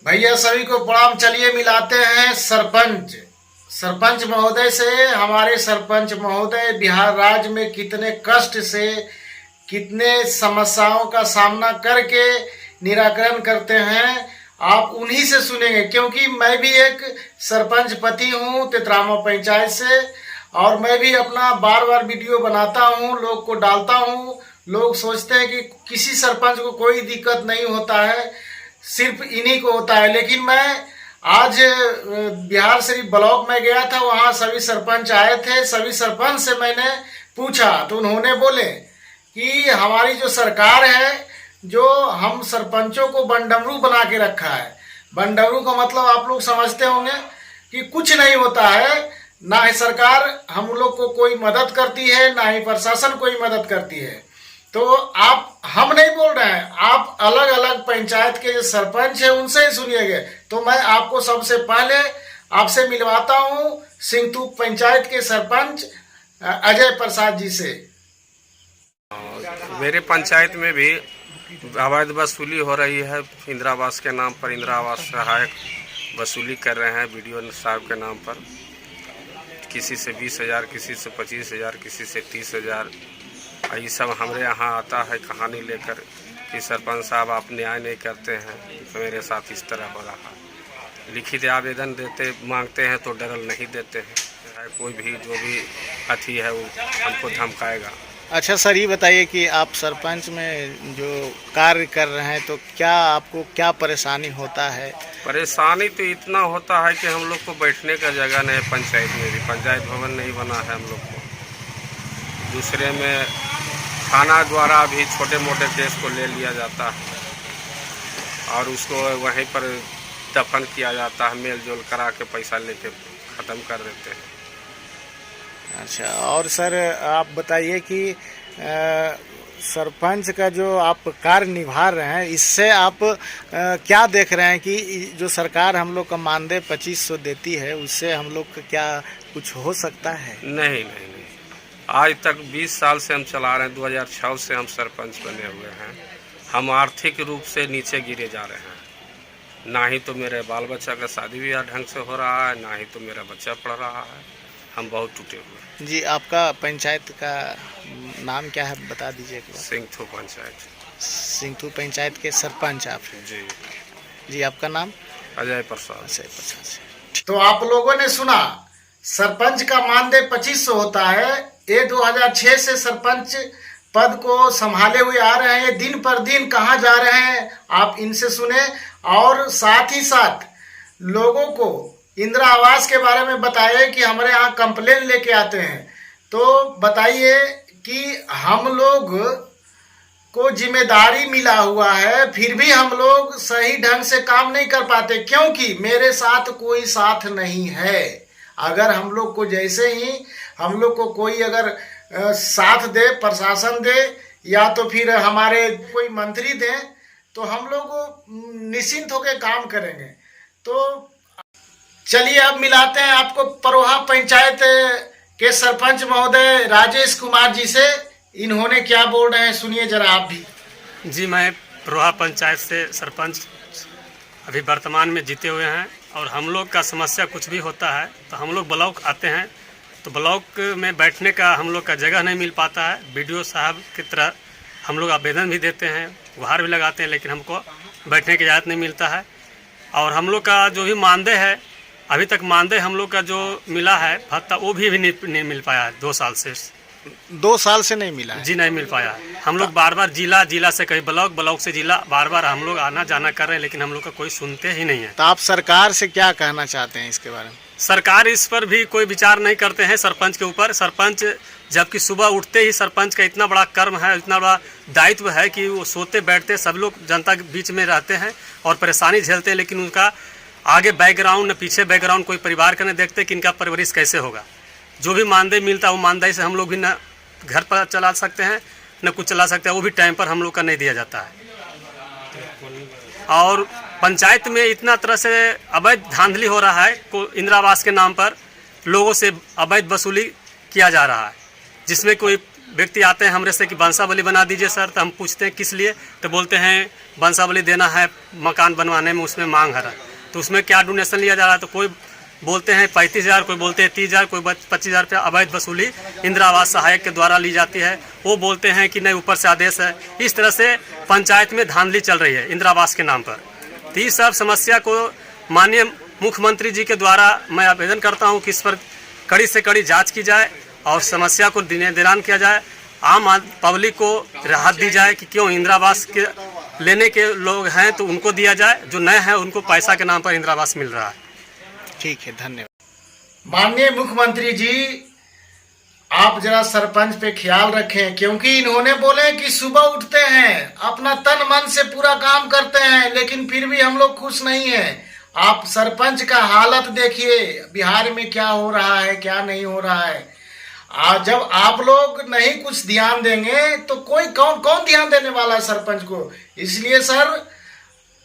भैया सभी को प्रणाम। चलिए मिलाते हैं सरपंच महोदय से। हमारे सरपंच महोदय बिहार राज्य में कितने कष्ट से, कितने समस्याओं का सामना करके निराकरण करते हैं, आप उन्हीं से सुनेंगे। क्योंकि मैं भी एक सरपंच पति हूं तेतरामा पंचायत से, और मैं भी अपना बार बार वीडियो बनाता हूं, लोग को डालता हूं। लोग सोचते हैं कि किसी सरपंच को कोई दिक्कत नहीं होता है, सिर्फ इन्हीं को होता है। लेकिन मैं आज बिहार शरीफ ब्लॉक में गया था, वहां सभी सरपंच आए थे। सभी सरपंच से मैंने पूछा तो उन्होंने बोले कि हमारी जो सरकार है, जो हम सरपंचों को बंडमरू बना के रखा है। बंडमरू का मतलब आप लोग समझते होंगे कि कुछ नहीं होता है, ना ही सरकार हम लोग को कोई मदद करती है, ना ही प्रशासन कोई मदद करती है। तो हम नहीं बोल रहे हैं, आप अलग अलग पंचायत के जो सरपंच है उनसे ही सुनिएगा। तो मैं आपको सबसे पहले आपसे मिलवाता हूं सिंगथू पंचायत के सरपंच अजय प्रसाद जी से। मेरे पंचायत में भी अवैध वसूली हो रही है। इंदिरा आवास के नाम पर इंदिरा आवास सहायक वसूली कर रहे हैं बीडीओ साहब के नाम पर। किसी से 20,000, किसी से 25,000, किसी से 30,000। ये सब हमारे यहाँ आता है कहानी लेकर कि सरपंच साहब आप न्याय नहीं करते हैं, तो मेरे साथ इस तरह हो रहा है। लिखित आवेदन देते मांगते हैं तो डरल नहीं देते हैं। कोई भी जो भी अथी है वो हमको धमकाएगा। अच्छा सर, ये बताइए कि आप सरपंच में जो कार्य कर रहे हैं तो क्या आपको क्या परेशानी होता है? परेशानी तो इतना होता है कि हम लोग को बैठने का जगह नहीं है। पंचायत में भी पंचायत भवन नहीं बना है हम लोग को। दूसरे में थाना द्वारा भी छोटे मोटे केस को ले लिया जाता है और उसको वहीं पर दफन किया जाता है, मेल जोल करा के पैसा लेके ख़त्म कर देते हैं। अच्छा, और सर आप बताइए कि सरपंच का जो आप कार्य निभा रहे हैं, इससे आप क्या देख रहे हैं कि जो सरकार हम लोग का मानदेय 2500 देती है, उससे हम लोग का क्या कुछ हो सकता है? नहीं, आज तक 20 साल से हम चला रहे हैं। 2006 से हम सरपंच बने हुए हैं। हम आर्थिक रूप से नीचे गिरे जा रहे हैं। ना ही तो मेरे बाल बच्चा का शादी ब्याह ढंग से हो रहा है, ना ही तो मेरा बच्चा पढ़ रहा है। हम बहुत टूटे हुए हैं। जी, आपका पंचायत का नाम क्या है, बता दीजिए। सिंगथू पंचायत। सिंगथू पंचायत के सरपंच आप? जी, आपका नाम? अजय प्रसाद। अजय प्रसाद। तो आप लोगों ने सुना, सरपंच का मानदेय 2500 होता है। ये 2006 से सरपंच पद को संभाले हुए आ रहे हैं। दिन पर दिन कहाँ जा रहे हैं आप इनसे सुने। और साथ ही साथ लोगों को इंदिरा आवास के बारे में बताइए कि हमारे यहाँ कंप्लेन लेके आते हैं। तो बताइए कि हम लोग को जिम्मेदारी मिला हुआ है, फिर भी हम लोग सही ढंग से काम नहीं कर पाते, क्योंकि मेरे साथ कोई साथ नहीं है। अगर हम लोग को जैसे ही हम लोग को कोई अगर साथ दे, प्रशासन दे या तो फिर हमारे कोई मंत्री दे, तो हम लोग निश्चिंत होकर काम करेंगे। तो चलिए अब मिलाते हैं आपको परोहा पंचायत के सरपंच महोदय राजेश कुमार जी से। इन्होंने क्या बोल रहे हैं सुनिए जरा आप भी। जी, मैं परोहा पंचायत से सरपंच अभी वर्तमान में जीते हुए हैं। और हम लोग का समस्या कुछ भी होता है तो हम लोग ब्लॉक आते हैं, तो ब्लॉक में बैठने का हम लोग का जगह नहीं मिल पाता है। बीडीओ साहब की तरह हम लोग आवेदन भी देते हैं, गुहार भी लगाते हैं, लेकिन हमको बैठने की इजाज़त नहीं मिलता है। और हम लोग का जो भी मानदेय है, अभी तक मानदेय हम लोग का जो मिला है भत्ता, वो भी नहीं मिल पाया है। 2 साल से 2 साल से नहीं मिला है? जी, नहीं मिल पाया है। हम लोग बार बार जिला से कहीं ब्लॉक से जिला बार बार हम लोग आना जाना कर रहे हैं, लेकिन हम लोग का कोई सुनते ही नहीं है। तो आप सरकार से क्या कहना चाहते हैं इसके बारे में? सरकार इस पर भी कोई विचार नहीं करते हैं सरपंच के ऊपर। सरपंच जबकि सुबह उठते ही सरपंच का इतना बड़ा कर्म है, इतना बड़ा दायित्व है कि वो सोते बैठते सब लोग जनता के बीच में रहते हैं और परेशानी झेलते हैं, लेकिन उनका आगे बैकग्राउंड न पीछे बैकग्राउंड कोई परिवार का नहीं देखते कि इनका परवरिश कैसे होगा। जो भी मानदेय मिलता है वो मानदेय से हम लोग भी न घर पर चला सकते हैं न कुछ चला सकते हैं, वो भी टाइम पर हम लोग का नहीं दिया जाता है। और पंचायत में इतना तरह से अवैध धांधली हो रहा है, इंदिरा आवास के नाम पर लोगों से अवैध वसूली किया जा रहा है, जिसमें कोई व्यक्ति आते हैं हमरे से कि वंशावली बना दीजिए सर, तो हम पूछते हैं किस लिए, तो बोलते हैं वंशावली देना है मकान बनवाने में, उसमें मांग है। तो उसमें क्या डोनेशन लिया जा रहा है, तो कोई बोलते हैं 35,000, कोई बोलते हैं 30,000, कोई 25,000 रुपया अवैध वसूली इंदिरा आवास सहायक के द्वारा ली जाती है। वो बोलते हैं कि नहीं ऊपर से आदेश है। इस तरह से पंचायत में धांधली चल रही है इंदिरा आवास के नाम पर। तो इस सब समस्या को माननीय मुख्यमंत्री जी के द्वारा मैं आवेदन करता हूँ कि इस पर कड़ी से कड़ी जांच की जाए और समस्या को निदान किया जाए। आम पब्लिक को राहत दी जाए कि क्यों इंदिरा आवास के लेने के लोग हैं तो उनको दिया जाए, जो नए हैं उनको पैसा के नाम पर इंदिरा आवास मिल रहा है। ठीक है, धन्यवाद। माननीय मुख्यमंत्री जी, आप जरा सरपंच पे ख्याल रखें, क्योंकि इन्होंने बोले कि सुबह उठते हैं, अपना तन मन से पूरा काम करते हैं, लेकिन फिर भी हम लोग खुश नहीं हैं। आप सरपंच का हालत देखिए, बिहार में क्या हो रहा है, क्या नहीं हो रहा है। आज जब आप लोग नहीं कुछ ध्यान देंगे तो कोई कौन ध्यान देने वाला है सरपंच को। इसलिए सर,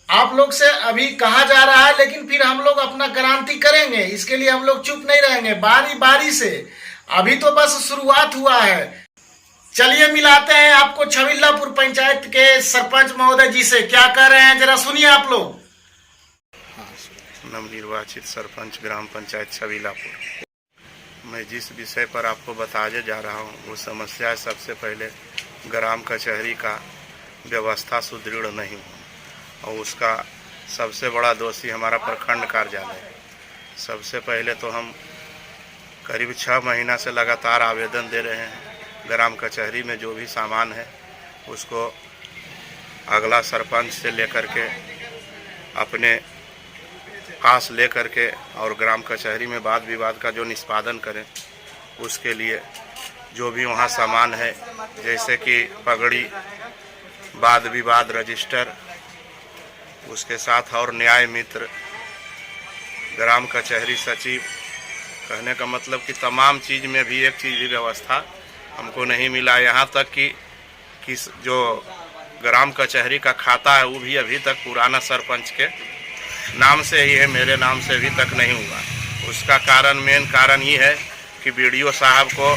आप लोग से अभी कहा जा रहा है, लेकिन फिर हम लोग अपना क्रांति करेंगे। इसके लिए हम लोग चुप नहीं रहेंगे, बारी बारी से। अभी तो बस शुरुआत हुआ है। चलिए मिलाते हैं आपको छबिल्लापुर पंचायत के सरपंच महोदय जी से, क्या कह रहे हैं जरा सुनिए आप लोग। नवनिर्वाचित सरपंच ग्राम पंचायत छबिल्लापुर, मैं जिस विषय पर आपको बताने जा रहा हूँ वो समस्या है। सबसे पहले ग्राम कचहरी का व्यवस्था सुदृढ़ नहीं होना, और उसका सबसे बड़ा दोषी हमारा प्रखंड कार्यालय है। सबसे पहले तो हम करीब 6 महीना से लगातार आवेदन दे रहे हैं। ग्राम कचहरी में जो भी सामान है उसको अगला सरपंच से लेकर के अपने पास ले करके और ग्राम कचहरी में वाद विवाद का जो निष्पादन करें, उसके लिए जो भी वहाँ सामान है, जैसे कि पगड़ी, वाद विवाद रजिस्टर, उसके साथ और न्याय मित्र, ग्राम कचहरी सचिव, कहने का मतलब कि तमाम चीज़ में भी एक चीज़ भी व्यवस्था हमको नहीं मिला। यहाँ तक कि जो ग्राम कचहरी का खाता है वो भी अभी तक पुराना सरपंच के नाम से ही है, मेरे नाम से अभी तक नहीं हुआ। उसका कारण, मेन कारण ये है कि बीडीओ साहब को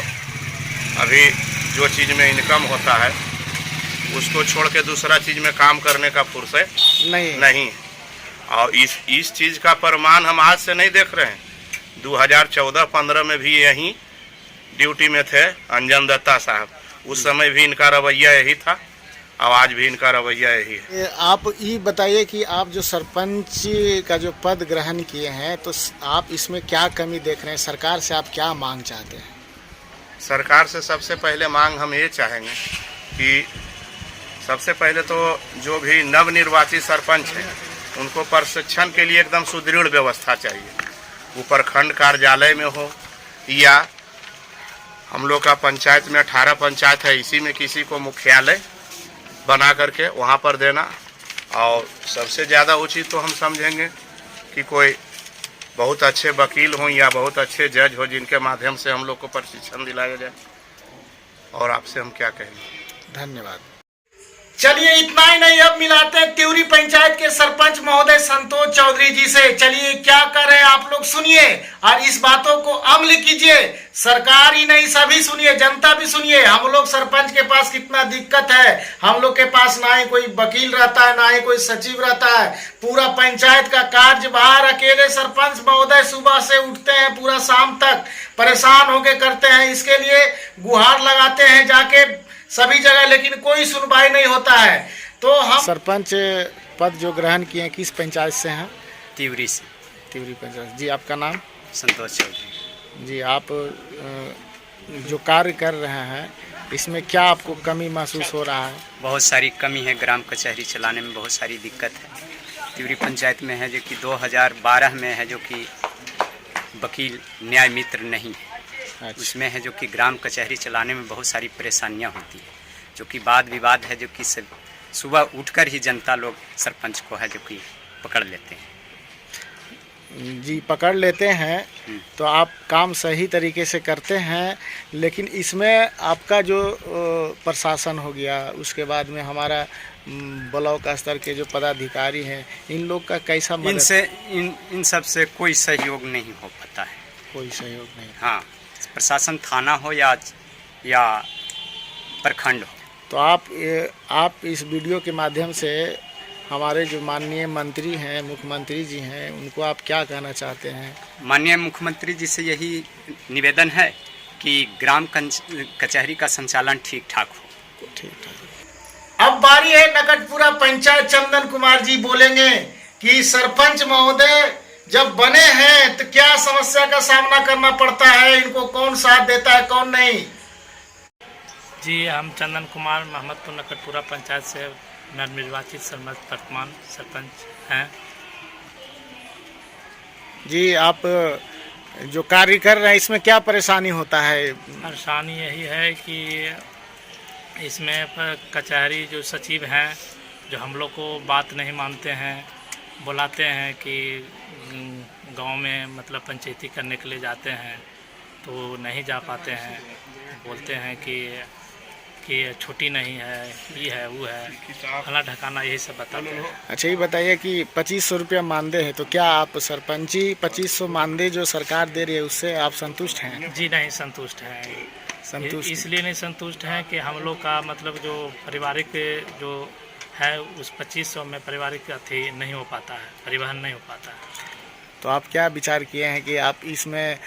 अभी जो चीज़ में इनकम होता है उसको छोड़ के दूसरा चीज़ में काम करने का फुर्सत नहीं। और इस चीज़ का प्रमाण हम आज से नहीं देख रहे हैं। 2014-15 में भी यहीं ड्यूटी में थे अंजन दत्ता साहब, उस समय भी इनका रवैया यही था और आज भी इनका रवैया यही है। आप ये बताइए कि आप जो सरपंच का जो पद ग्रहण किए हैं, तो आप इसमें क्या कमी देख रहे हैं? सरकार से आप क्या मांग चाहते हैं? सरकार से सबसे पहले मांग हम ये चाहेंगे कि सबसे पहले तो जो भी नवनिर्वाचित सरपंच हैं उनको प्रशिक्षण के लिए एकदम सुदृढ़ व्यवस्था चाहिए। वो प्रखंड कार्यालय में हो या हम लोग का पंचायत में 18 पंचायत है, इसी में किसी को मुख्यालय बना करके वहाँ पर देना। और सबसे ज़्यादा उचित तो हम समझेंगे कि कोई बहुत अच्छे वकील हों या बहुत अच्छे जज हो जिनके माध्यम से हम लोग को प्रशिक्षण दिलाया जाए। और आपसे हम क्या कहेंगे। धन्यवाद। चलिए इतना ही नहीं, अब मिलाते हैं त्यूरी पंचायत के सरपंच महोदय संतोष चौधरी जी से। चलिए क्या कर रहे हैं आप लोग सुनिए और इस बातों को अमल कीजिए। सरकार ही नहीं, सभी सुनिए, जनता भी सुनिए। हम लोग सरपंच के पास कितना दिक्कत है। हम लोग के पास ना ही कोई वकील रहता है, ना ही कोई सचिव रहता है। पूरा पंचायत का कार्यभार अकेले सरपंच महोदय सुबह से उठते हैं, पूरा शाम तक परेशान होके करते हैं। इसके लिए गुहार लगाते हैं जाके सभी जगह, लेकिन कोई सुनवाई नहीं होता है। तो हम सरपंच पद जो ग्रहण किए हैं किस पंचायत से हैं? त्यूरी से। त्यूरी पंचायत। जी आपका नाम? संतोष चौधरी। जी, आप जो कार्य कर रहे हैं इसमें क्या आपको कमी महसूस हो रहा है? बहुत सारी कमी है, ग्राम कचहरी चलाने में बहुत सारी दिक्कत है। त्यूरी पंचायत में है जो कि 2012 में है जो कि वकील न्याय मित्र नहीं है। अच्छा। उसमें है जो कि ग्राम कचहरी चलाने में बहुत सारी परेशानियां होती हैं, जो कि वाद विवाद है जो कि सुबह उठकर ही जनता लोग सरपंच को है जो कि पकड़ लेते हैं। जी, पकड़ लेते हैं तो आप काम सही तरीके से करते हैं, लेकिन इसमें आपका जो प्रशासन हो गया, उसके बाद में हमारा ब्लॉक स्तर के जो पदाधिकारी हैं, इन लोग का कैसा मदद? इनसे इन सब से कोई सहयोग नहीं हो पाता है। कोई सहयोग नहीं। हाँ, प्रशासन थाना हो या प्रखंड हो। तो आप इस वीडियो के माध्यम से हमारे जो माननीय मंत्री हैं, मुख्यमंत्री जी हैं, उनको आप क्या कहना चाहते हैं? माननीय मुख्यमंत्री जी से यही निवेदन है कि ग्राम कचहरी का संचालन ठीक ठाक हो। ठीक ठाक। अब बारी है नकटपुरा पंचायत। चंदन कुमार जी बोलेंगे कि सरपंच महोदय जब बने हैं तो क्या समस्या का सामना करना पड़ता है, इनको कौन साथ देता है कौन नहीं। जी, हम चंदन कुमार मोहम्मदपुर नकटपुरा पंचायत से नवनिर्वाचित वर्तमान सरपंच हैं। जी, आप जो कार्य कर रहे हैं इसमें क्या परेशानी होता है? परेशानी यही है कि इसमें कचहरी जो सचिव हैं जो हम लोग को बात नहीं मानते हैं, बुलाते हैं कि गांव में मतलब पंचायती करने के लिए जाते हैं तो नहीं जा पाते हैं, बोलते हैं कि छुट्टी नहीं है, ये है वो है, फला ढकाना, यही सब बताते हैं। अच्छा, ये बताइए कि 2500 रुपया मानदेय है, तो क्या आप सरपंची 2500 मानदेय जो सरकार दे रही है उससे आप संतुष्ट हैं? जी नहीं, संतुष्ट हैं। संतुष्ट इसलिए नहीं संतुष्ट हैं कि हम लोग का मतलब जो पारिवारिक जो है उस 2500 में पारिवारिक अथी नहीं हो पाता है, परिवहन नहीं हो पाता है। तो आप क्या विचार किए हैं कि आप इसमें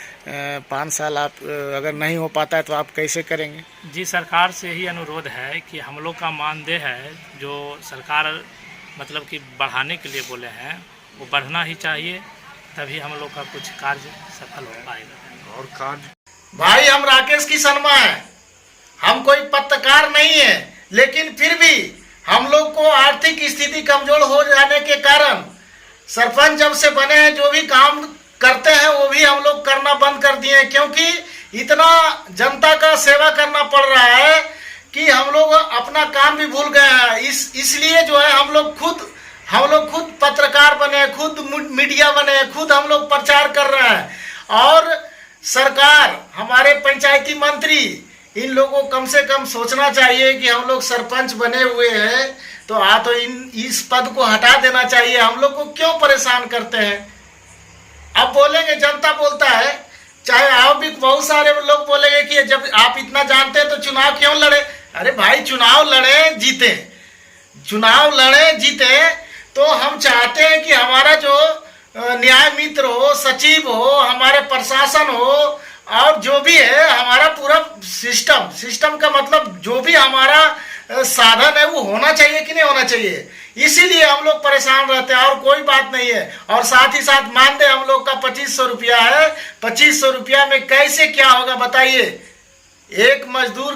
5 साल आप अगर नहीं हो पाता है तो आप कैसे करेंगे? जी, सरकार से ही अनुरोध है कि हम लोग का मानदेय है जो सरकार मतलब कि बढ़ाने के लिए बोले हैं वो बढ़ना ही चाहिए, तभी हम लोग का कुछ कार्य सफल हो पाएगा। और कार्य भाई, हम राकेश की शर्मा है, हम कोई पत्रकार नहीं है, लेकिन फिर भी हम लोग को आर्थिक स्थिति कमजोर हो जाने के कारण सरपंच जब से बने हैं जो भी काम करते हैं वो भी हम लोग करना बंद कर दिए हैं, क्योंकि इतना जनता का सेवा करना पड़ रहा है कि हम लोग अपना काम भी भूल गए हैं। इसलिए जो है हम लोग खुद पत्रकार बने, खुद मीडिया बने, खुद हम लोग प्रचार कर रहे हैं। और सरकार, हमारे पंचायती मंत्री, इन लोगों को कम से कम सोचना चाहिए कि हम लोग सरपंच बने हुए हैं तो इस पद को हटा देना चाहिए। हम लोग को क्यों परेशान करते हैं? अब बोलेंगे, जनता बोलता है, चाहे आप भी बहुत सारे लोग बोलेंगे कि जब आप इतना जानते हैं तो चुनाव क्यों लड़े। अरे भाई, चुनाव लड़े जीते तो हम चाहते हैं कि हमारा जो न्याय मित्र हो, सचिव हो, हमारे प्रशासन हो और जो भी है हमारा पूरा सिस्टम का मतलब जो भी हमारा साधन है वो होना चाहिए कि नहीं होना चाहिए। इसीलिए हम लोग परेशान रहते हैं और कोई बात नहीं है। और साथ ही साथ मानदेय हम लोग का 2500 रुपया है। 2500 रुपया में कैसे क्या होगा बताइए? एक मजदूर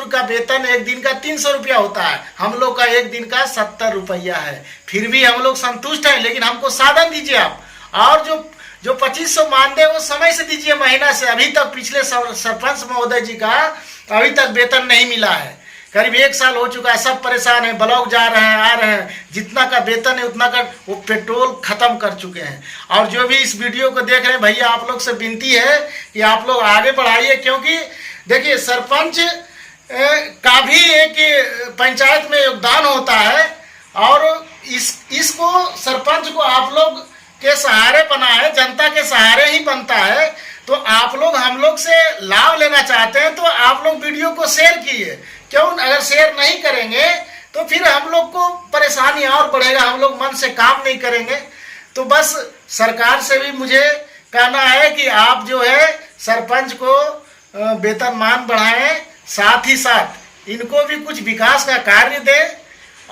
का वेतन एक दिन का 300 रुपया होता है, हम लोग का एक दिन का 70 रुपया है। फिर भी हम लोग संतुष्ट हैं, लेकिन हमको साधन दीजिए आप। और जो 2500 मानदेय वो समय से दीजिए, महीना से। अभी तक पिछले सरपंच महोदय जी का अभी तक वेतन नहीं मिला है, करीब 1 साल हो चुका है। सब परेशान है, ब्लॉक जा रहे हैं, आ रहे हैं, जितना का वेतन है उतना का वो पेट्रोल खत्म कर चुके हैं। और जो भी इस वीडियो को देख रहे हैं भैया, आप लोग से विनती है कि आप लोग आगे बढ़ाइए, क्योंकि देखिए सरपंच का भी एक पंचायत में योगदान होता है और इसको सरपंच को आप लोग के सहारे बना है, जनता के सहारे ही बनता है। तो आप लोग हम लोग से लाभ लेना चाहते हैं तो आप लोग वीडियो को शेयर कीजिए। क्यों? अगर शेयर नहीं करेंगे तो फिर हम लोग को परेशानी और बढ़ेगा, हम लोग मन से काम नहीं करेंगे। तो बस सरकार से भी मुझे कहना है कि आप जो है सरपंच को वेतनमान बढ़ाएं, साथ ही साथ इनको भी कुछ विकास का कार्य दें।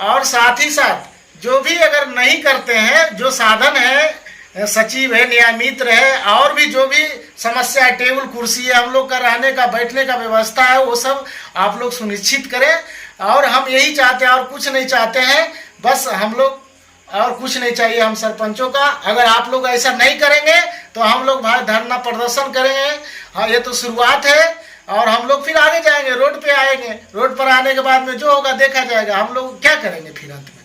और साथ ही साथ जो भी अगर नहीं करते हैं, जो साधन है, सचिव है, न्याय मित्र है, और भी जो भी समस्या है, टेबल कुर्सी है, हम लोग का रहने का बैठने का व्यवस्था है, वो सब आप लोग सुनिश्चित करें। और हम यही चाहते हैं और कुछ नहीं चाहते हैं, बस हम लोग और कुछ नहीं चाहिए हम सरपंचों का। अगर आप लोग ऐसा नहीं करेंगे तो हम लोग भाई धरना प्रदर्शन करेंगे। हाँ, ये तो शुरुआत है और हम लोग फिर आगे जाएंगे, रोड पे आएंगे। रोड पर आने के बाद में जो होगा देखा जाएगा। हम लोग क्या करेंगे फिर अंत में।